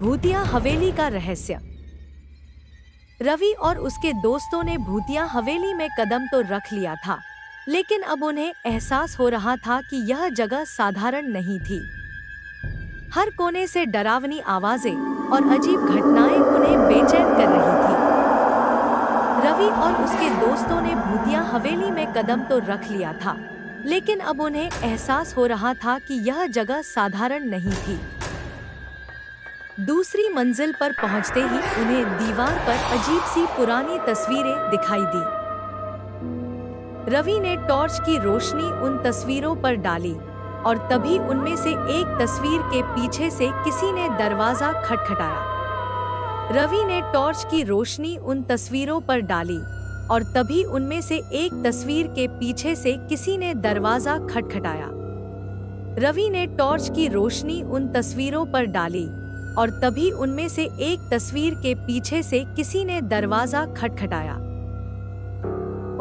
भूतिया हवेली का रहस्य। रवि और उसके दोस्तों ने भूतिया हवेली में कदम तो रख लिया था, लेकिन अब उन्हें एहसास हो रहा था कि यह जगह साधारण नहीं थी। हर कोने से डरावनी आवाजें और अजीब घटनाएं उन्हें बेचैन कर रही थी। रवि और उसके दोस्तों ने भूतिया हवेली में कदम तो रख लिया था, लेकिन अब उन्हें एहसास हो रहा था कि यह जगह साधारण नहीं थी। दूसरी मंजिल पर पहुंचते ही उन्हें दीवार पर अजीब सी पुरानी तस्वीरें दिखाई दी। रवि ने टॉर्च की रोशनी उन तस्वीरों पर डाली और तभी उनमें से एक तस्वीर के पीछे से किसी ने दरवाजा खटखटाया। रवि ने टॉर्च की रोशनी उन तस्वीरों पर डाली और तभी उनमें से एक तस्वीर के पीछे से किसी ने दरवाजा खटखटाया। रवि ने टॉर्च की रोशनी उन तस्वीरों पर डाली और तभी उनमें से एक तस्वीर के पीछे से किसी ने दरवाजा खटखटाया।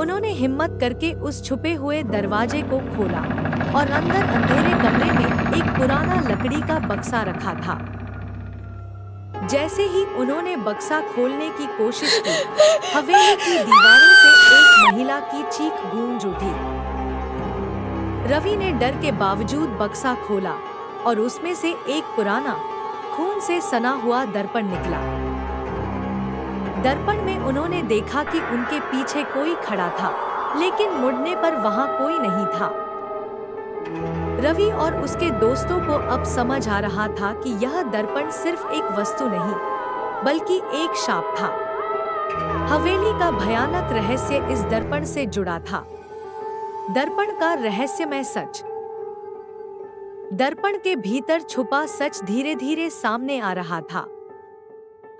उन्होंने हिम्मत करके उस छुपे हुए दरवाजे को खोला और अंदर अंधेरे कमरे में एक पुराना लकड़ी का बक्सा रखा था। जैसे ही उन्होंने बक्सा खोलने की कोशिश की, हवेली की दीवारों से एक महिला की चीख गूंज उठी। रवि ने डर के बावजूद बक्सा खोला और उसमें से एक पुराना खून से सना हुआ दर्पण निकला। दर्पण में उन्होंने देखा कि उनके पीछे कोई खड़ा था, लेकिन मुड़ने पर वहां कोई नहीं था। रवि और उसके दोस्तों को अब समझ आ रहा था कि यह दर्पण सिर्फ एक वस्तु नहीं, बल्कि एक शाप था। हवेली का भयानक रहस्य इस दर्पण से जुड़ा था। दर्पण का रहस्यमय सच। दर्पण के भीतर छुपा सच धीरे धीरे सामने आ रहा था।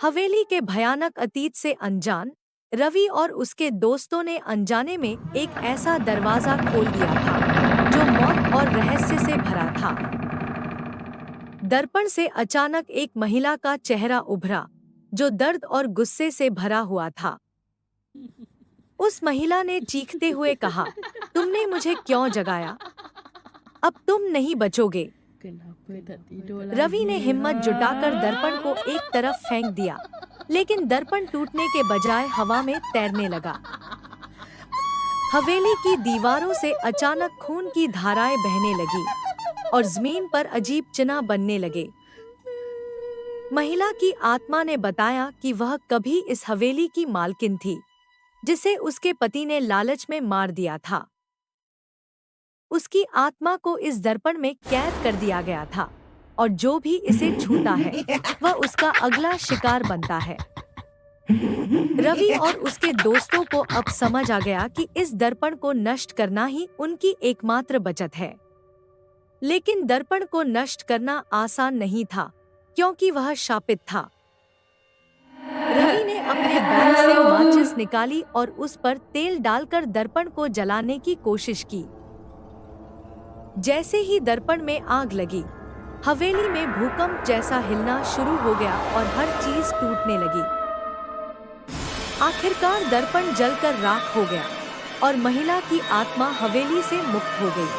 हवेली के भयानक अतीत से अनजान रवि और उसके दोस्तों ने अनजाने में एक ऐसा दरवाजा खोल दिया था जो मौत और रहस्य से भरा था। दर्पण से अचानक एक महिला का चेहरा उभरा, जो दर्द और गुस्से से भरा हुआ था। उस महिला ने चीखते हुए कहा, तुमने मुझे क्यों जगाया? अब तुम नहीं बचोगे। रवि ने हिम्मत जुटाकर दर्पण को एक तरफ फेंक दिया, लेकिन दर्पण टूटने के बजाय हवा में तैरने लगा। हवेली की दीवारों से अचानक खून की धाराएं बहने लगी और जमीन पर अजीब चिन्ह बनने लगे। महिला की आत्मा ने बताया कि वह कभी इस हवेली की मालकिन थी, जिसे उसके पति ने लालच में मार दिया था। उसकी आत्मा को इस दर्पण में कैद कर दिया गया था और जो भी इसे छूता है वह उसका अगला शिकार बनता है। रवि और उसके दोस्तों को अब समझ आ गया कि इस दर्पण को नष्ट करना ही उनकी एकमात्र बचत है। लेकिन दर्पण को नष्ट करना आसान नहीं था, क्योंकि वह शापित था। रवि ने अपने बैग से माचिस निकाली और उस पर तेल डालकर दर्पण को जलाने की कोशिश की। जैसे ही दर्पण में आग लगी, हवेली में भूकंप जैसा हिलना शुरू हो गया और हर चीज टूटने लगी। आखिरकार दर्पण जलकर राख हो गया और महिला की आत्मा हवेली से मुक्त हो गई।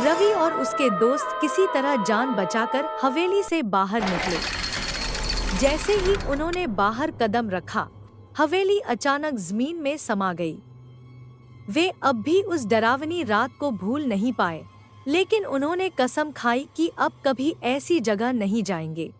रवि और उसके दोस्त किसी तरह जान बचाकर हवेली से बाहर निकले। जैसे ही उन्होंने बाहर कदम रखा, हवेली अचानक जमीन में समा गई। वे अब भी उस डरावनी रात को भूल नहीं पाए, लेकिन उन्होंने कसम खाई कि अब कभी ऐसी जगह नहीं जाएंगे।